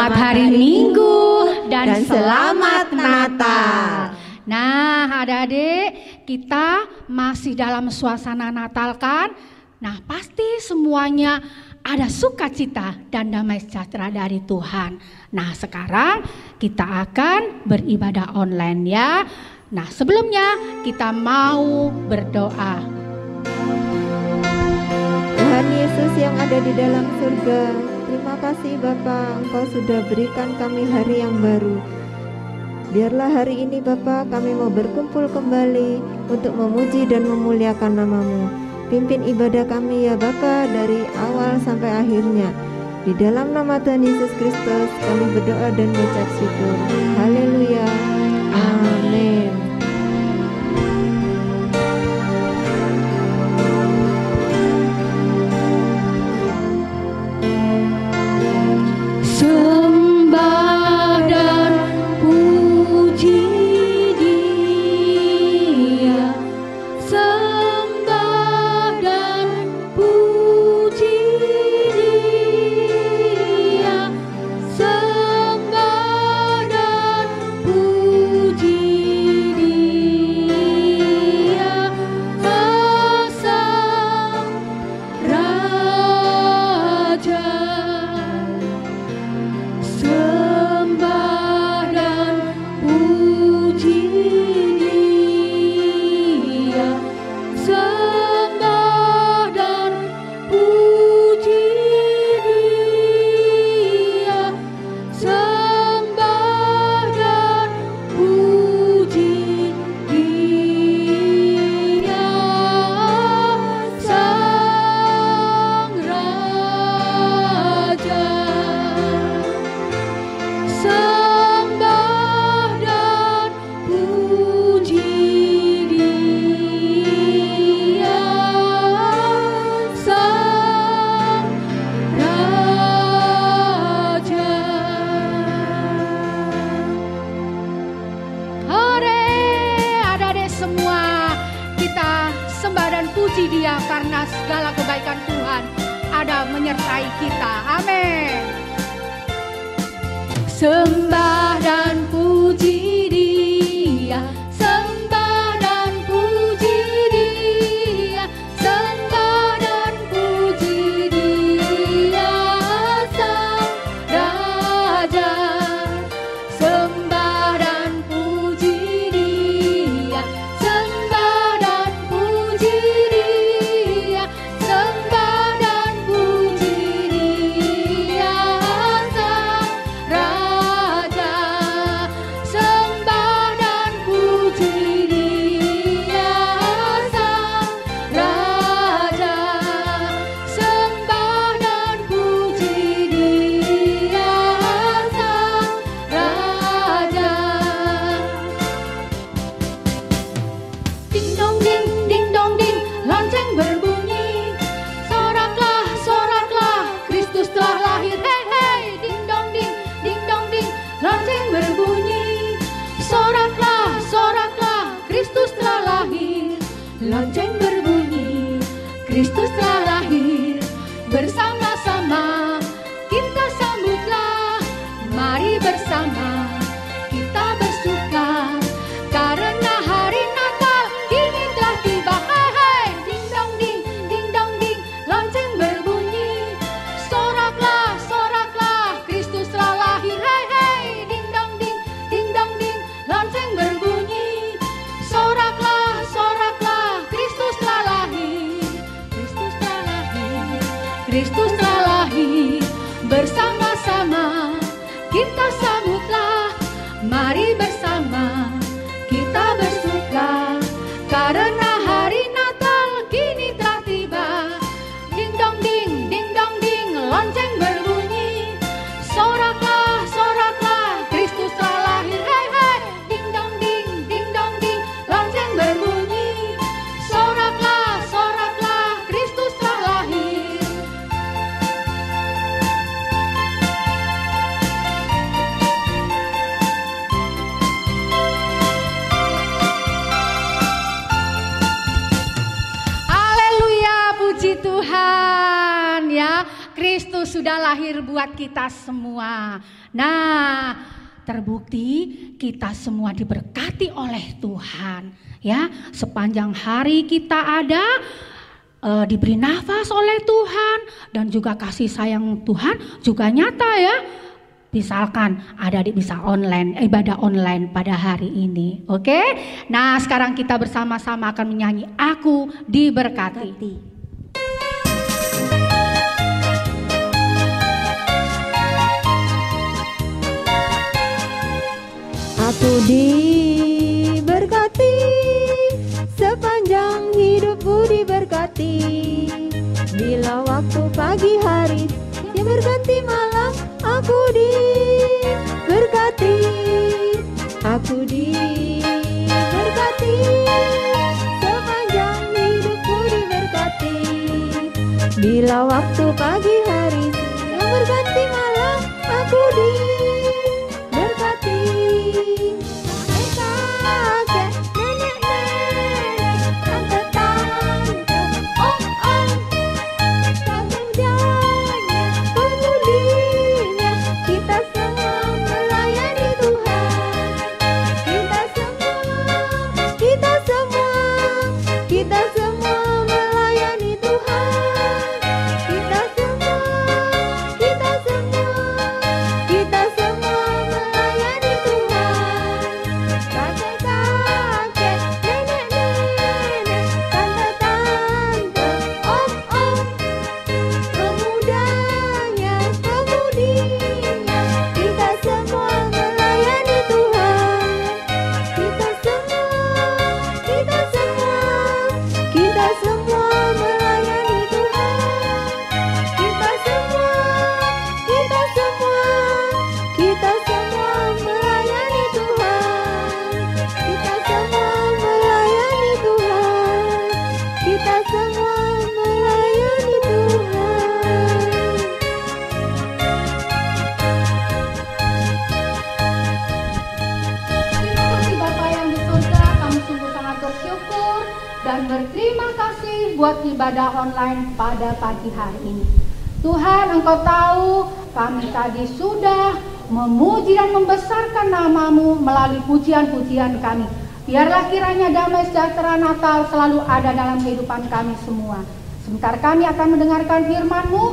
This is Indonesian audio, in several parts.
Selamat hari Minggu dan selamat Natal. Nah, adik-adik, kita masih dalam suasana Natal kan? Nah, pasti semuanya ada sukacita dan damai sejahtera dari Tuhan. Nah, sekarang kita akan beribadah online ya. Nah, sebelumnya kita mau berdoa. Tuhan Yesus yang ada di dalam surga, terima kasih Bapa, Engkau sudah berikan kami hari yang baru. Biarlah hari ini Bapa, kami mau berkumpul kembali untuk memuji dan memuliakan nama-Mu. Pimpin ibadah kami ya Bapa dari awal sampai akhirnya. Di dalam nama Tuhan Yesus Kristus kami berdoa dan mengucap syukur. Haleluya. Amin. Sembah dan puji Dia, sembah dan puji Dia, sembah dan puji Dia, Sang Raja. Sembah dan puji Dia, sembah dan puji Dia, sembah dan puji Dia, Sang Raja. Sembah dan puji Dia, Sang Raja. Hore, adik-adik semua, kita sembah dan puji Dia karena segala kebaikan Tuhan ada menyertai kita. Amin. Sembah dan puji Dia, sembah dan puji Dia, sembah dan puji Dia, Sang Raja. Sembah dan puji Dia, sembah dan puji Dia, sembah dan puji Dia, Sang Raja. Sembah dan puji Dia, Sang Raja. Sembah dan puji Dia, Sang Raja. Ding dong ding, ding dong ding, lonceng berbunyi. Soraklah, soraklah, Kristus telah lahir. Hei hei, ding dong ding, lonceng berbunyi. Soraklah, soraklah, Kristus telah lahir. Lonceng berbunyi, Kristus telah lahir. Bersama-sama kita sambutlah, mari bersama kita bersuka karena hari Natal kini telah tiba. Hei hei, ding dong ding, lonceng berbunyi. Soraklah, soraklah, Kristus telah lahir. Hei hei, ding dong ding, lonceng berbunyi. Soraklah, soraklah, Kristus telah lahir. Kristus telah lahir, Kristus telah lahir. Bersama-sama kita sambutlah, mari bersama kita bersuka karena hari Natal kini telah tiba. Ding dong ding, lonceng berbunyi. Soraklah, soraklah, Kristus telah lahir. Hei hei, ding dong ding, lonceng berbunyi. Soraklah, soraklah, Kristus telah lahir. Haleluya, puji Tuhan ya. Kristus sudah lahir buat kita semua. Nah, terbukti kita semua diberkati oleh Tuhan. Ya, sepanjang hari kita ada, diberi nafas oleh Tuhan, dan juga kasih sayang Tuhan juga nyata ya. Misalkan adik-adik bisa ibadah online pada hari ini. Oke? Nah, sekarang kita bersama-sama akan menyanyi Aku Diberkati. Aku diberkati, sepanjang hidupku diberkati. Bila waktu pagi hari yang berganti malam, aku diberkati. Aku diberkati, sepanjang hidupku diberkati. Bila waktu pagi hari yang berganti malam, aku diberkati. Kakek, nenek-nenek, tante-tante, om-om, pemudanya, pemudinya, kita semua melayani Tuhan. Kita semua melayani Tuhan. Kita semua melayani Tuhan. Kakek-kakek, nenek-nenek, tante-tante, om-om, pemudanya, pemudinya, kita semua melayani Tuhan. Kita semua melayani Tuhan. Kita semua melayani Tuhan. Kita semua melayani Tuhan. Kita semua melayani Tuhan. Terima kasih Bapa yang di surga, kami sungguh sangat bersyukur dan berterima kasih buat ibadah online pada pagi hari ini. Tuhan, Engkau tahu kami tadi sudah memuji dan membesarkan nama-Mu melalui pujian-pujian kami. Biarlah kiranya damai sejahtera Natal selalu ada dalam kehidupan kami semua. Sebentar kami akan mendengarkan firman-Mu,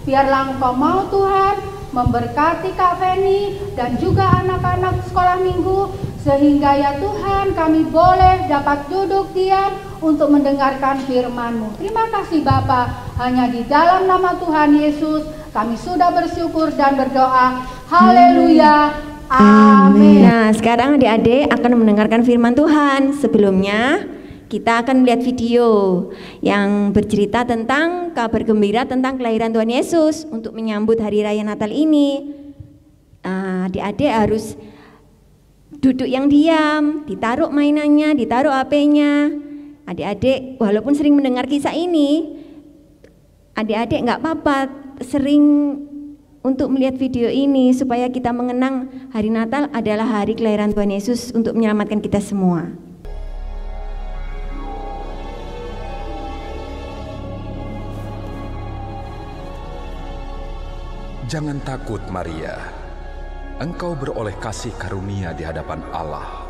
biarlah Engkau mau Tuhan memberkati Kak Feni dan juga anak-anak sekolah minggu, sehingga ya Tuhan kami boleh dapat duduk diam untuk mendengarkan firman-Mu. Terima kasih Bapa, hanya di dalam nama Tuhan Yesus kami sudah bersyukur dan berdoa. Haleluya. Amin. Nah, sekarang adik-adik akan mendengarkan firman Tuhan. Sebelumnya kita akan melihat video yang bercerita tentang kabar gembira tentang kelahiran Tuhan Yesus untuk menyambut hari raya Natal ini. Adik-adik harus duduk yang diam, ditaruh mainannya, ditaruh HP-nya. Adik-adik walaupun sering mendengar kisah ini, adik-adik nggak apa-apa sering untuk melihat video ini supaya kita mengenang hari Natal adalah hari kelahiran Tuhan Yesus untuk menyelamatkan kita semua. Jangan takut Maria, engkau beroleh kasih karunia di hadapan Allah.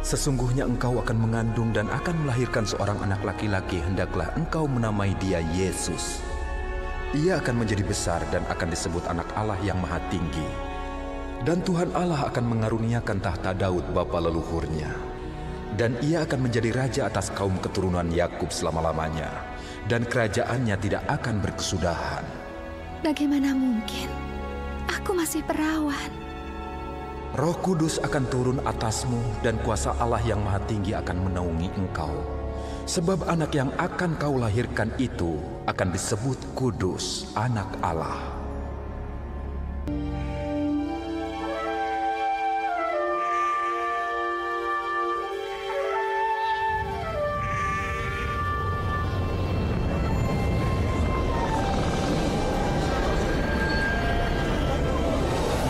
Sesungguhnya engkau akan mengandung dan akan melahirkan seorang anak laki-laki, hendaklah engkau menamai dia Yesus. Ia akan menjadi besar dan akan disebut anak Allah yang Maha Tinggi. Dan Tuhan Allah akan mengaruniakan tahta Daud bapa leluhurnya. Dan ia akan menjadi raja atas kaum keturunan Yakub selama-lamanya. Dan kerajaannya tidak akan berkesudahan. Bagaimana mungkin? Aku masih perawan. Roh Kudus akan turun atasmu dan kuasa Allah yang Maha Tinggi akan menaungi engkau. Sebab anak yang akan kau lahirkan itu akan disebut Kudus, Anak Allah.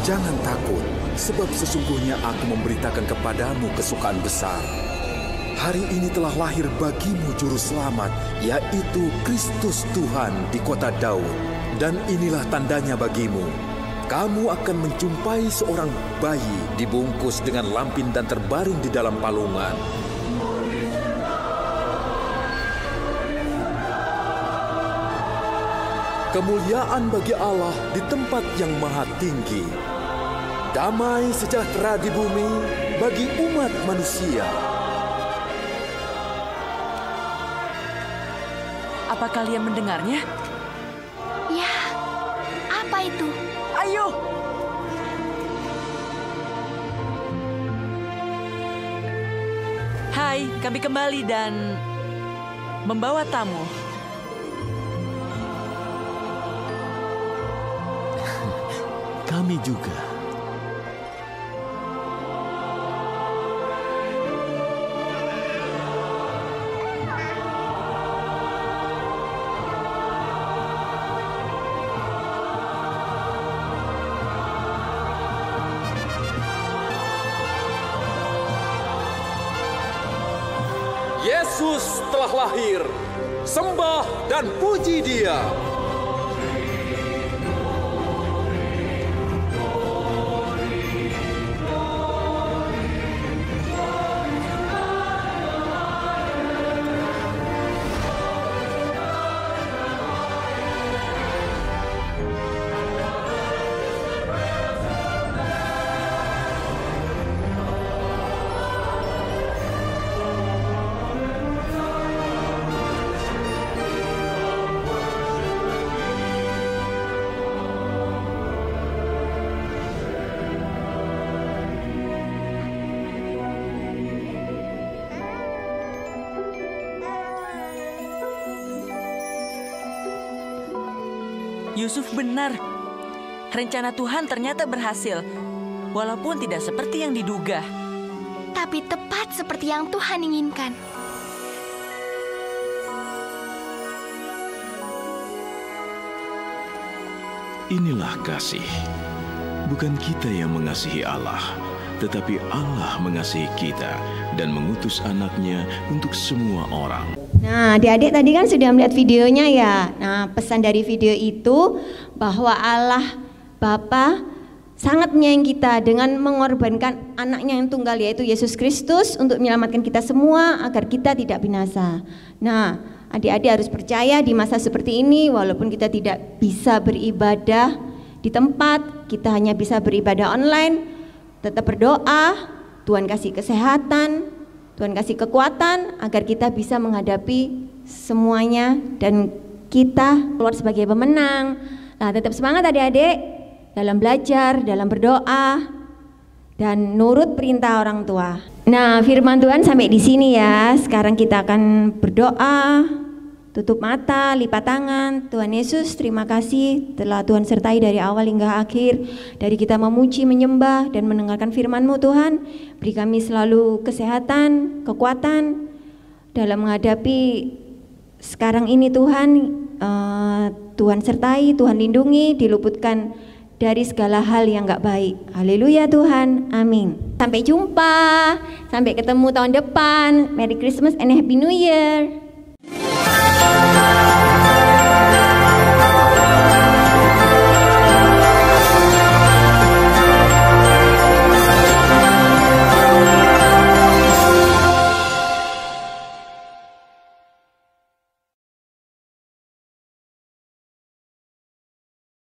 Jangan takut, sebab sesungguhnya aku memberitakan kepadamu kesukaan besar. Hari ini telah lahir bagimu Juru Selamat, yaitu Kristus Tuhan di kota Daud. Dan inilah tandanya bagimu. Kamu akan menjumpai seorang bayi dibungkus dengan lampin dan terbaring di dalam palungan. Kemuliaan bagi Allah di tempat yang maha tinggi. Damai sejahtera di bumi bagi umat manusia. Apa kalian mendengarnya? Ya, apa itu? Ayo! Hai, kami kembali dan membawa tamu. Kami juga. Yesus telah lahir. Sembah dan puji Dia. Yusuf benar. Rencana Tuhan ternyata berhasil, walaupun tidak seperti yang diduga. Tapi tepat seperti yang Tuhan inginkan. Inilah kasih. Bukan kita yang mengasihi Allah, tetapi Allah mengasihi kita dan mengutus anaknya untuk semua orang. Nah, adik-adik tadi kan sudah melihat videonya ya. Nah, pesan dari video itu bahwa Allah Bapa sangat menyayangi kita dengan mengorbankan anaknya yang tunggal yaitu Yesus Kristus untuk menyelamatkan kita semua agar kita tidak binasa. Nah, adik-adik harus percaya di masa seperti ini walaupun kita tidak bisa beribadah di tempat, kita hanya bisa beribadah online, tetap berdoa, Tuhan kasih kesehatan, Tuhan kasih kekuatan agar kita bisa menghadapi semuanya dan kita keluar sebagai pemenang. Nah, tetap semangat adik-adik dalam belajar, dalam berdoa, dan nurut perintah orang tua. Nah, firman Tuhan sampai di sini ya. Sekarang kita akan berdoa, tutup mata, lipat tangan. Tuhan Yesus, terima kasih telah Tuhan sertai dari awal hingga akhir. Dari kita memuji, menyembah, dan mendengarkan firman-Mu Tuhan. Beri kami selalu kesehatan, kekuatan dalam menghadapi sekarang ini Tuhan. Tuhan sertai, Tuhan lindungi, diluputkan dari segala hal yang gak baik. Haleluya Tuhan, amin. Sampai jumpa, sampai ketemu tahun depan. Merry Christmas and Happy New Year.